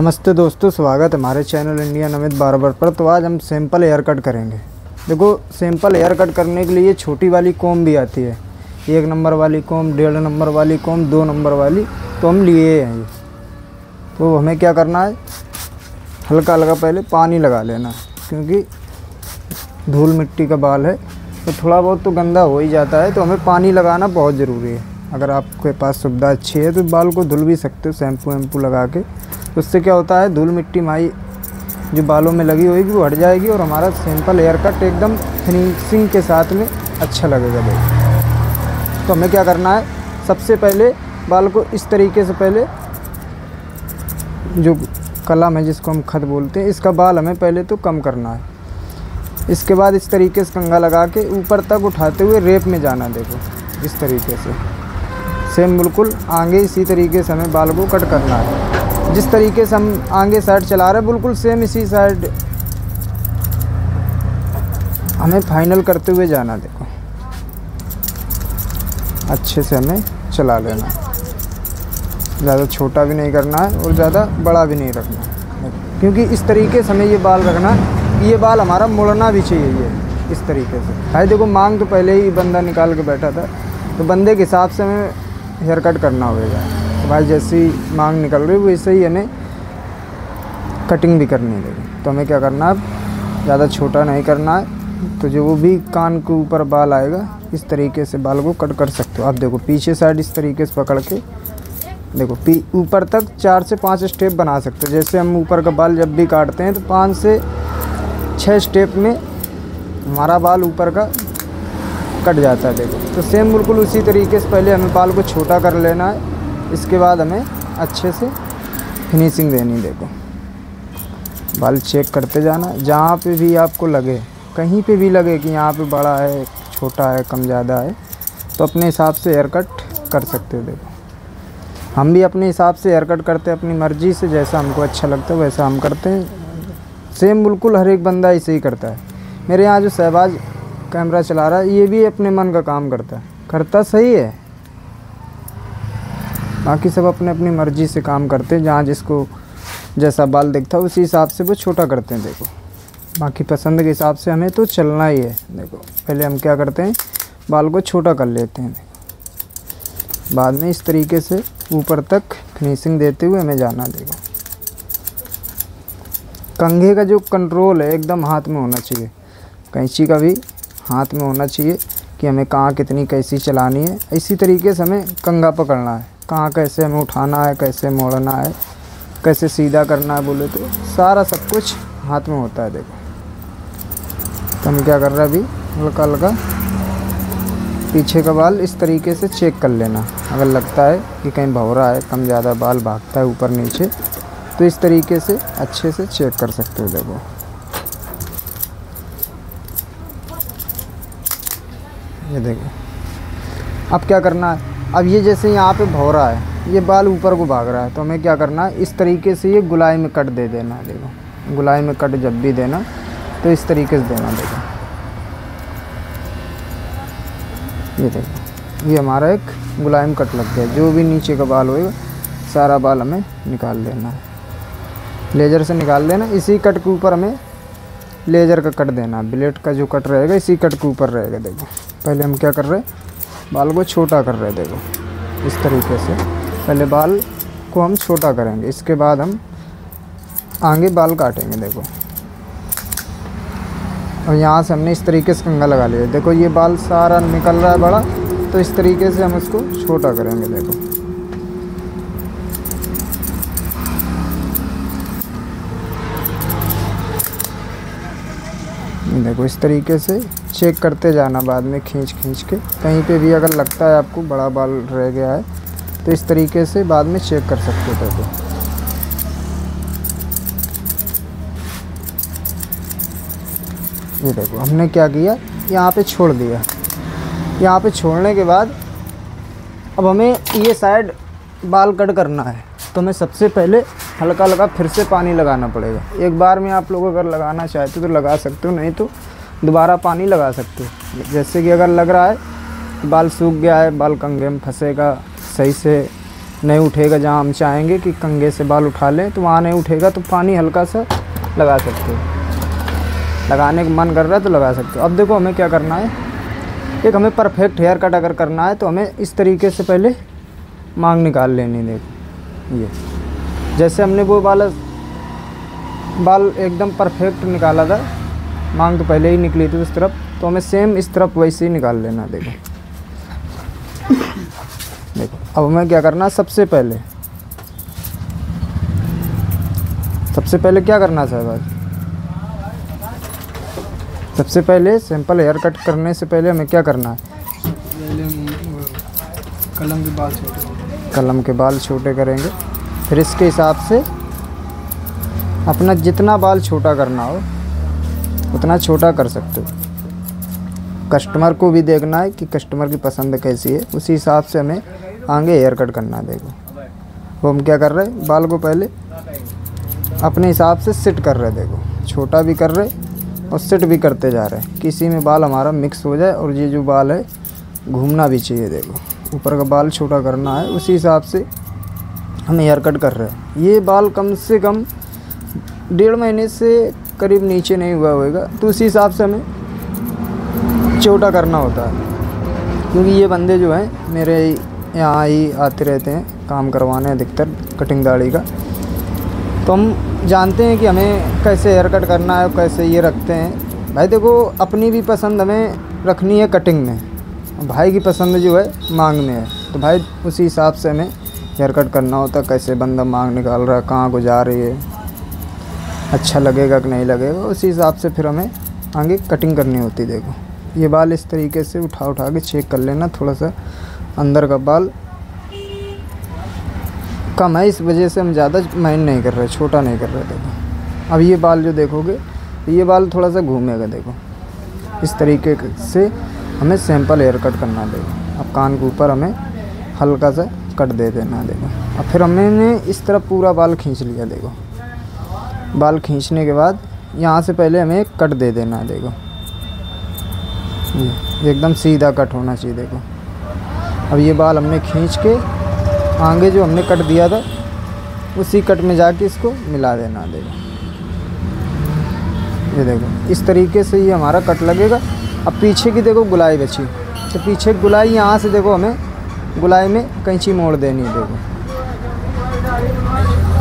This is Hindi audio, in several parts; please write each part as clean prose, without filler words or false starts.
नमस्ते दोस्तों, स्वागत है हमारे चैनल इंडियन अमित बार्बर पर। तो आज हम सिंपल हेयर कट करेंगे। देखो, सिंपल हेयर कट करने के लिए छोटी वाली कॉम्ब भी आती है, 1 नंबर वाली कॉम्ब, 1.5 नंबर वाली कॉम्ब, 2 नंबर वाली। तो हम लिए हैं ये। तो हमें क्या करना है, हल्का हल्का पहले पानी लगा लेना है, क्योंकि धूल मिट्टी का बाल है तो थोड़ा बहुत तो गंदा हो ही जाता है। तो हमें पानी लगाना बहुत ज़रूरी है। अगर आपके पास सुविधा अच्छी है तो बाल को धुल भी सकते हो शैम्पू वैम्पू लगा के। उससे क्या होता है, धूल मिट्टी माई जो बालों में लगी होगी वो हट जाएगी और हमारा सिंपल हेयर कट एकदम फिनिशिंग के साथ में अच्छा लगेगा। देखो, तो हमें क्या करना है, सबसे पहले बाल को इस तरीके से, पहले जो कलम है जिसको हम खत बोलते हैं, इसका बाल हमें पहले तो कम करना है। इसके बाद इस तरीके से कंघा लगा के ऊपर तक उठाते हुए रेप में जाना। देखो, इस तरीके से सेम बिल्कुल आगे इसी तरीके से हमें बाल को कट करना है। जिस तरीके से हम आगे साइड चला रहे हैं बिल्कुल सेम इसी साइड हमें फाइनल करते हुए जाना। देखो, अच्छे से हमें चला लेना, ज़्यादा छोटा भी नहीं करना है और ज़्यादा बड़ा भी नहीं रखना, क्योंकि इस तरीके से हमें ये बाल रखना। ये बाल हमारा मुड़ना भी चाहिए ये इस तरीके से। भाई देखो, मांग तो पहले ही बंदा निकाल के बैठा था, तो बंदे के हिसाब से हमें हेयर कट करना होगा। तो भाई जैसी मांग निकल रही है वैसे ही हमें कटिंग भी करनी है। तो हमें क्या करना है, ज़्यादा छोटा नहीं करना है। तो जो वो भी कान के ऊपर बाल आएगा इस तरीके से बाल को कट कर सकते हो। आप देखो, पीछे साइड इस तरीके से पकड़ के देखो, ऊपर तक 4 से 5 स्टेप बना सकते हो। जैसे हम ऊपर का बाल जब भी काटते हैं तो 5 से 6 स्टेप में हमारा बाल ऊपर का कट जाता है। देखो, तो सेम बिल्कुल उसी तरीके से पहले हमें बाल को छोटा कर लेना है। इसके बाद हमें अच्छे से फिनिशिंग देनी। देखो, बाल चेक करते जाना, जहाँ पे भी आपको लगे, कहीं पे भी लगे कि यहाँ पे बड़ा है, छोटा है, कम ज़्यादा है, तो अपने हिसाब से हेयर कट कर सकते हो। देखो, हम भी अपने हिसाब से हेयर कट करते हैं, अपनी मर्ज़ी से, जैसा हमको अच्छा लगता है वैसा हम करते हैं। सेम बिल्कुल हर एक बंदा ऐसे ही करता है। मेरे यहाँ जो शहबाज कैमरा चला रहा है ये भी अपने मन का काम करता सही है। बाकी सब अपने अपनी मर्ज़ी से काम करते हैं, जहाँ जिसको जैसा बाल दिखता है उसी हिसाब से वो छोटा करते हैं। देखो, बाकी पसंद के हिसाब से हमें तो चलना ही है। देखो, पहले हम क्या करते हैं, बाल को छोटा कर लेते हैं। देखो, बाद में इस तरीके से ऊपर तक फिनिशिंग देते हुए हमें जाना। देखो, कंघे का जो कंट्रोल है एकदम हाथ में होना चाहिए, कैंची का भी हाथ में होना चाहिए कि हमें कहाँ कितनी कैसी चलानी है। इसी तरीके से हमें कंघा पकड़ना है, कहाँ कैसे हमें उठाना है, कैसे मोड़ना है, कैसे सीधा करना है, बोले तो सारा सब कुछ हाथ में होता है। देखो, तो हम क्या कर रहे हैं, अभी हल्का हल्का पीछे का बाल इस तरीके से चेक कर लेना। अगर लगता है कि कहीं भौरा है, कम ज़्यादा बाल भागता है ऊपर नीचे, तो इस तरीके से अच्छे से चेक कर सकते हो। देखो, ये देखो, अब क्या करना है, अब ये जैसे यहाँ पे भौरा है, ये बाल ऊपर को भाग रहा है, तो हमें क्या करना है, इस तरीके से ये गुलाई में कट दे देना है। देखो, गुलाई में कट जब भी देना तो इस तरीके से देना। देखो, ये देखो, ये हमारा एक गुलाई में कट लग गया। जो भी नीचे का बाल होएगा सारा बाल हमें निकाल देना है, लेज़र से निकाल देना। इसी कट के ऊपर हमें लेज़र का कट देना, ब्लेड का जो कट रहेगा इसी कट के ऊपर रहेगा। देखो, पहले हम क्या कर रहे हैं, बाल को छोटा कर रहे हैं। देखो, इस तरीके से पहले बाल को हम छोटा करेंगे, इसके बाद हम आगे बाल काटेंगे। देखो, और यहाँ से हमने इस तरीके से कंघा लगा लिया। देखो, ये बाल सारा निकल रहा है बड़ा, तो इस तरीके से हम इसको छोटा करेंगे। देखो, इस तरीके से चेक करते जाना, बाद में खींच के। कहीं पे भी अगर लगता है आपको बड़ा बाल रह गया है तो इस तरीके से बाद में चेक कर सकते हो। देखो, ये देखो, हमने क्या किया, यहाँ पे छोड़ दिया। यहाँ पे छोड़ने के बाद अब हमें ये साइड बाल कट करना है, तो हमें सबसे पहले हल्का हल्का फिर से पानी लगाना पड़ेगा। एक बार में आप लोग अगर लगाना चाहते हो तो लगा सकते हो, नहीं तो दोबारा पानी लगा सकते हो। जैसे कि अगर लग रहा है कि बाल सूख गया है, बाल कंघे में फंसेगा, सही से नहीं उठेगा, जहाँ हम चाहेंगे कि कंघे से बाल उठा लें तो वहाँ नहीं उठेगा, तो पानी हल्का सा लगा सकते हो। लगाने का मन कर रहा है तो लगा सकते हो। अब देखो हमें क्या करना है, एक हमें परफेक्ट हेयर कट अगर करना है तो हमें इस तरीके से पहले मांग निकाल लेनी। देखो ये जैसे हमने वो बाल एकदम परफेक्ट निकाला था, मांग तो पहले ही निकली थी उस तरफ, तो हमें सेम इस तरफ वैसे ही निकाल लेना। देखो देखो अब हमें क्या करना है, सबसे पहले क्या करना है साहब, सबसे पहले सिंपल हेयर कट करने से पहले हमें क्या करना है, कलम के बाल छोटे करेंगे। फिर इसके हिसाब से अपना जितना बाल छोटा करना हो उतना छोटा कर सकते हो। कस्टमर को भी देखना है कि कस्टमर की पसंद कैसी है, उसी हिसाब से हमें आगे हेयर कट करना है। देखो वो हम क्या कर रहे हैं, बाल को पहले अपने हिसाब से सेट कर रहे हैं। देखो छोटा भी कर रहे और सेट भी करते जा रहे हैं, किसी में बाल हमारा मिक्स हो जाए और ये जो बाल है घूमना भी चाहिए। देखो ऊपर का बाल छोटा करना है, उसी हिसाब से हम हेयर कट कर रहे हैं। ये बाल कम से कम 1.5 महीने से करीब नीचे नहीं हुआ होगा, तो उसी हिसाब से हमें छोटा करना होता है। क्योंकि ये बंदे जो हैं मेरे यहाँ ही आते रहते हैं काम करवाने अधिकतर कटिंग दाढ़ी का, तो हम जानते हैं कि हमें कैसे हेयर कट करना है, कैसे ये रखते हैं। भाई देखो अपनी भी पसंद हमें रखनी है कटिंग में, भाई की पसंद जो है मांग में है, तो भाई उसी हिसाब से हमें हेयर कट करना होता है। कैसे बंदा मांग निकाल रहा है, कहाँ को जा रही है, अच्छा लगेगा कि नहीं लगेगा, उसी हिसाब से फिर हमें आगे कटिंग करनी होती है। देखो ये बाल इस तरीके से उठा के चेक कर लेना, थोड़ा सा अंदर का बाल कम है, इस वजह से हम ज़्यादा माइंड नहीं कर रहे, छोटा नहीं कर रहे। देखो अब ये बाल जो देखोगे, ये बाल थोड़ा सा घूमेगा। देखो इस तरीके से हमें सिंपल हेयर कट करना। देखो अब कान के ऊपर हमें हल्का सा कट दे देना। देखो अब फिर हमने इस तरफ पूरा बाल खींच लिया। देखो बाल खींचने के बाद यहाँ से पहले हमें कट दे देना। देखो ये एकदम सीधा कट होना चाहिए। देखो अब ये बाल हमने खींच के आगे जो हमने कट दिया था उसी कट में जाके इसको मिला देना। देखो ये देखो इस तरीके से ये हमारा कट लगेगा। अब पीछे की देखो गुलाई बची, तो पीछे गुलाई यहाँ से देखो हमें गुलाई में कैंची मोड़ देनी है। देखो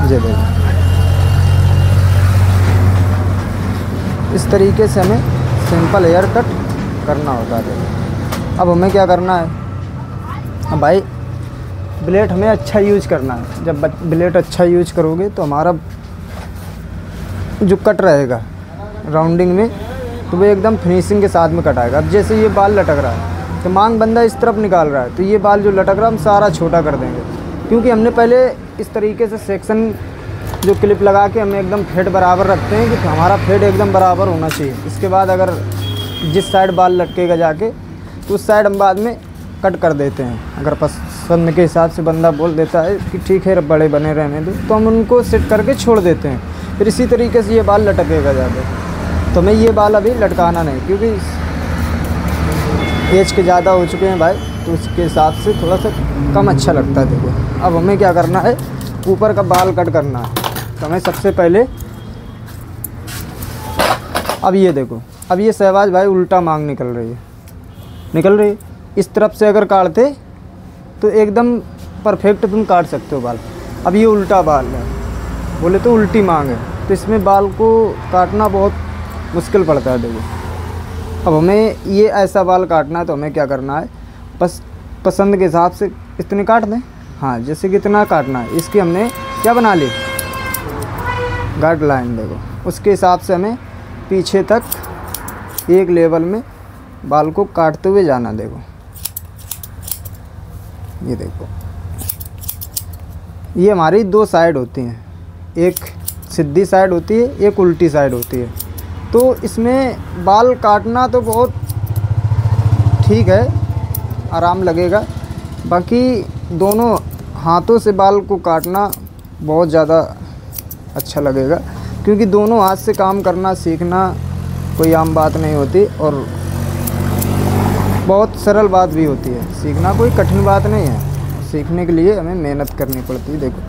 ये देखो इस तरीके से हमें सिंपल हेयर कट करना होता है। देखो अब हमें क्या करना है, अब भाई ब्लेड हमें अच्छा यूज करना है। जब ब्लेड अच्छा यूज करोगे तो हमारा जो कट रहेगा राउंडिंग में, तो वो एकदम फिनिशिंग के साथ में कट आएगा। अब जैसे ये बाल लटक रहा है तो मांग बंदा इस तरफ निकाल रहा है, तो ये बाल जो लटक रहा है हम सारा छोटा कर देंगे। क्योंकि हमने पहले इस तरीके से सेक्शन जो क्लिप लगा के हमें एकदम फेड बराबर रखते हैं कि हमारा फेड एकदम बराबर होना चाहिए। इसके बाद अगर जिस साइड बाल लटकेगा जाके तो उस साइड हम बाद में कट कर देते हैं। अगर पसंद के हिसाब से बंदा बोल देता है कि ठीक है बड़े बने रहने दो, तो हम उनको सेट करके छोड़ देते हैं। फिर इसी तरीके से ये बाल लटकेगा जाके, तो हमें ये बाल अभी लटकाना नहीं, क्योंकि एज के ज़्यादा हो चुके हैं भाई, तो उसके हिसाब से थोड़ा सा कम अच्छा लगता है। देखो अब हमें क्या करना है, ऊपर का बाल कट करना है। तो हमें सबसे पहले अब ये देखो, अब ये शहबाज भाई उल्टा मांग निकल रही है। इस तरफ से अगर काटते तो एकदम परफेक्ट तुम काट सकते हो बाल। अब ये उल्टा बाल है, बोले तो उल्टी मांग है, तो इसमें बाल को काटना बहुत मुश्किल पड़ता है। देखो अब हमें ये ऐसा बाल काटना है, तो हमें क्या करना है, बस पसंद के हिसाब से इतने काट दें। हाँ जैसे कि इतना काटना है, इसकी हमने क्या बना ली, गाइडलाइन। देखो उसके हिसाब से हमें पीछे तक एक लेवल में बाल को काटते हुए जाना। देखो ये देखो, ये हमारी 2 साइड होती हैं, एक सीधी साइड होती है, एक उल्टी साइड होती है। तो इसमें बाल काटना तो बहुत ठीक है, आराम लगेगा। बाकी दोनों हाथों से बाल को काटना बहुत ज़्यादा अच्छा लगेगा, क्योंकि दोनों हाथ से काम करना सीखना कोई आम बात नहीं होती, और बहुत सरल बात भी होती है। सीखना कोई कठिन बात नहीं है, सीखने के लिए हमें मेहनत करनी पड़ती है। देखो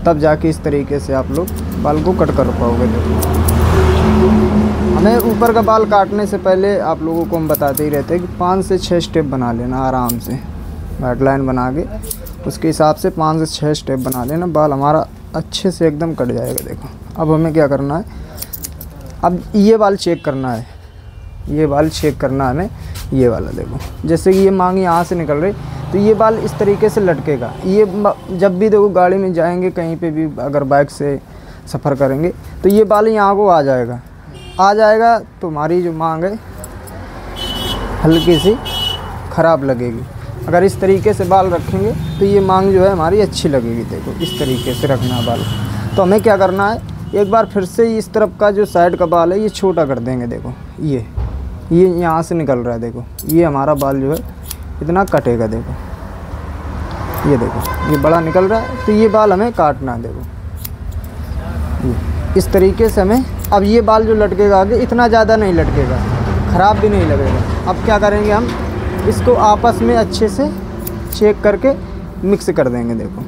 तब जाके इस तरीके से आप लोग बाल को कट कर पाओगे। देखो हमें ऊपर का बाल काटने से पहले आप लोगों को हम बताते ही रहते हैं कि 5 से 6 स्टेप बना लेना आराम से, गाइडलाइन बना के उसके हिसाब से 5 से 6 स्टेप बना लेना, बाल हमारा अच्छे से एकदम कट जाएगा। देखो अब हमें क्या करना है, अब ये बाल चेक करना है, ये बाल चेक करना है हमें, ये वाला देखो जैसे कि ये मांग यहाँ से निकल रही तो ये बाल इस तरीके से लटकेगा। ये जब भी देखो गाड़ी में जाएंगे कहीं पे भी अगर बाइक से सफ़र करेंगे तो ये बाल यहाँ को आ जाएगा तो हमारी जो मांग है हल्की सी ख़राब लगेगी। अगर इस तरीके से बाल रखेंगे तो ये मांग जो है हमारी अच्छी लगेगी। देखो इस तरीके से रखना बाल। तो हमें क्या करना है, एक बार फिर से इस तरफ का जो साइड का बाल है ये छोटा कर देंगे। देखो ये यहाँ से निकल रहा है, देखो ये हमारा बाल जो है इतना कटेगा। देखो ये बड़ा निकल रहा है तो ये बाल हमें काटना है। देखो इस तरीके से हमें, अब ये बाल जो लटकेगा आगे इतना ज़्यादा नहीं लटकेगा, ख़राब भी नहीं लगेगा। अब क्या करेंगे, हम इसको आपस में अच्छे से चेक करके मिक्स कर देंगे। देखो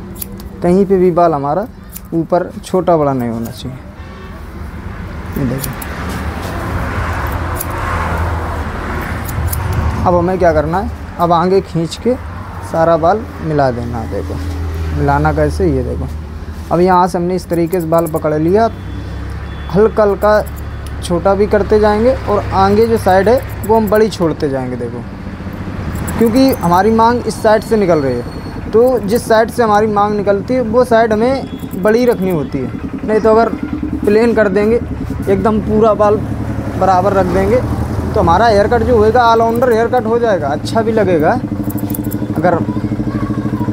कहीं पे भी बाल हमारा ऊपर छोटा बड़ा नहीं होना चाहिए। ये देखो अब हमें क्या करना है, अब आगे खींच के सारा बाल मिला देना। देखो मिलाना कैसे, ये देखो अब यहाँ से हमने इस तरीके से बाल पकड़ लिया, हल्का हल्का छोटा भी करते जाएंगे और आगे जो साइड है वो हम बड़ी छोड़ते जाएंगे। देखो क्योंकि हमारी मांग इस साइड से निकल रही है तो जिस साइड से हमारी मांग निकलती है वो साइड हमें बड़ी रखनी होती है, नहीं तो अगर प्लेन कर देंगे एकदम पूरा बाल बराबर रख देंगे तो हमारा हेयर कट जो होएगा ऑलराउंडर हेयर कट हो जाएगा, अच्छा भी लगेगा। अगर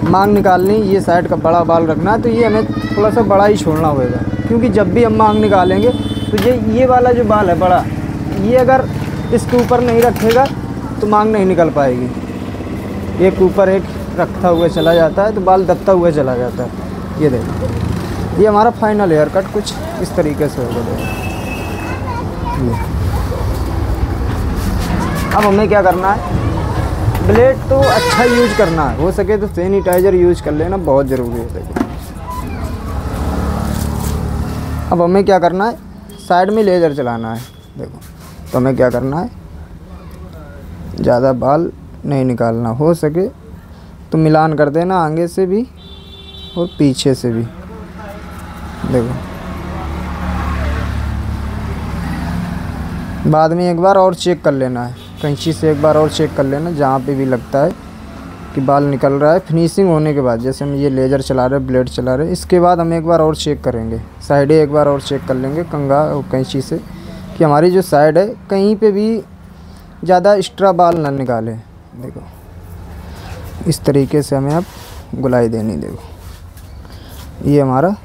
मांग निकालनी ये साइड का बड़ा बाल रखना है तो ये हमें थोड़ा सा बड़ा ही छोड़ना होगा, क्योंकि जब भी हम मांग निकालेंगे तो ये वाला जो बाल है बड़ा, ये अगर इसके ऊपर नहीं रखेगा तो मांग नहीं निकल पाएगी। एक ऊपर एक रखता हुआ चला जाता है तो बाल दबता हुआ चला जाता है। ये देखो ये हमारा फाइनल हेयर कट कुछ इस तरीके से होगा। देखो अब हमें क्या करना है, ब्लेड तो अच्छा यूज करना है, हो सके तो सैनिटाइज़र यूज कर लेना, बहुत ज़रूरी है। देखो अब हमें क्या करना है, साइड में लेज़र चलाना है। देखो तो हमें क्या करना है, ज़्यादा बाल नहीं निकालना, हो सके तो मिलान कर देना आगे से भी और पीछे से भी। देखो बाद में एक बार और चेक कर लेना है, कैंची से एक बार और चेक कर लेना जहाँ पे भी लगता है कि बाल निकल रहा है। फिनिशिंग होने के बाद जैसे हम ये लेज़र चला रहे, ब्लेड चला रहे, इसके बाद हम एक बार और चेक करेंगे, साइडें एक बार और चेक कर लेंगे कंघा और कैंची से कि हमारी जो साइड है कहीं पे भी ज़्यादा एक्स्ट्रा बाल ना निकाले। देखो इस तरीके से हमें अब गुलाई देनी। देखो ये हमारा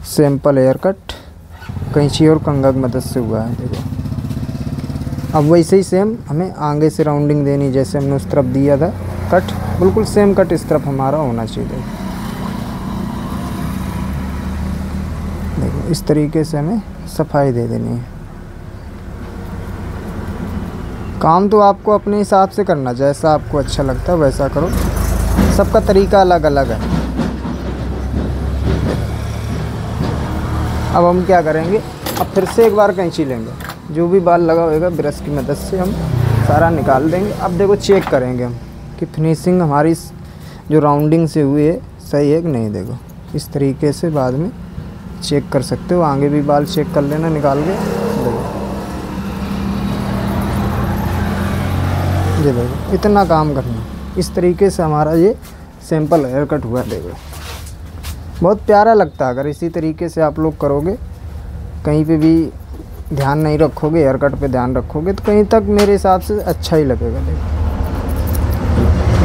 सिंपल हेयर कट कैंची और कंघा की मदद से हुआ है। देखो अब वैसे ही सेम हमें आगे से राउंडिंग देनी, जैसे हमने उस तरफ दिया था कट, बिल्कुल सेम कट इस तरफ हमारा होना चाहिए। देखो इस तरीके से हमें सफाई दे देनी है। काम तो आपको अपने हिसाब से करना, जैसा आपको अच्छा लगता है वैसा करो, सबका तरीका अलग अलग है। अब हम क्या करेंगे, अब फिर से एक बार कैंची लेंगे, जो भी बाल लगा होगा ब्रश की मदद से हम सारा निकाल देंगे। अब देखो चेक करेंगे हम कि फिनिशिंग हमारी जो राउंडिंग से हुई है सही है कि नहीं। देखो इस तरीके से बाद में चेक कर सकते हो, आगे भी बाल चेक कर लेना निकाल के। देखो इतना काम करना, इस तरीके से हमारा ये सिंपल हेयर कट हुआ। देखो बहुत प्यारा लगता है। अगर इसी तरीके से आप लोग करोगे, कहीं पे भी ध्यान नहीं रखोगे, हेयर कट पे ध्यान रखोगे तो कहीं तक मेरे हिसाब से अच्छा ही लगेगा। देखो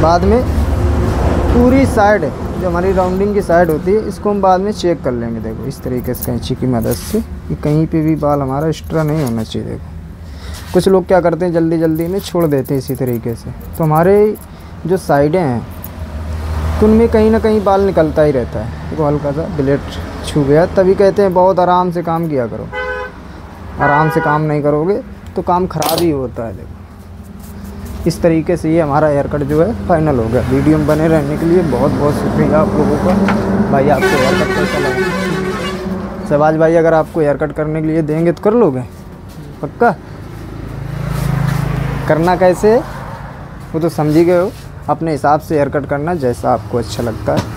बाद में पूरी साइड जो हमारी राउंडिंग की साइड होती है इसको हम बाद में चेक कर लेंगे। देखो इस तरीके से कैंची की मदद से कि कहीं पे भी बाल हमारा एक्स्ट्रा नहीं होना चाहिए। देखो कुछ लोग क्या करते हैं, जल्दी जल्दी में छोड़ देते हैं इसी तरीके से, तो हमारे जो साइडें हैं तो उनमें कहीं ना कहीं बाल निकलता ही रहता है। देखो हल्का सा ब्लेड छू गया, तभी कहते हैं बहुत आराम से काम किया करो। आराम से काम नहीं करोगे तो काम ख़राब ही होता है। देखो इस तरीके से ये हमारा हेयर कट जो है फाइनल हो गया। वीडियो में बने रहने के लिए बहुत बहुत शुक्रिया आप लोगों का। भाई आपको हेयर कट कैसा लगा? शहबाज भाई अगर आपको हेयर कट करने के लिए देंगे तो कर लोगे? पक्का? करना कैसे वो तो समझ ही गए हो, अपने हिसाब से हेयर कट करना जैसा आपको अच्छा लगता है।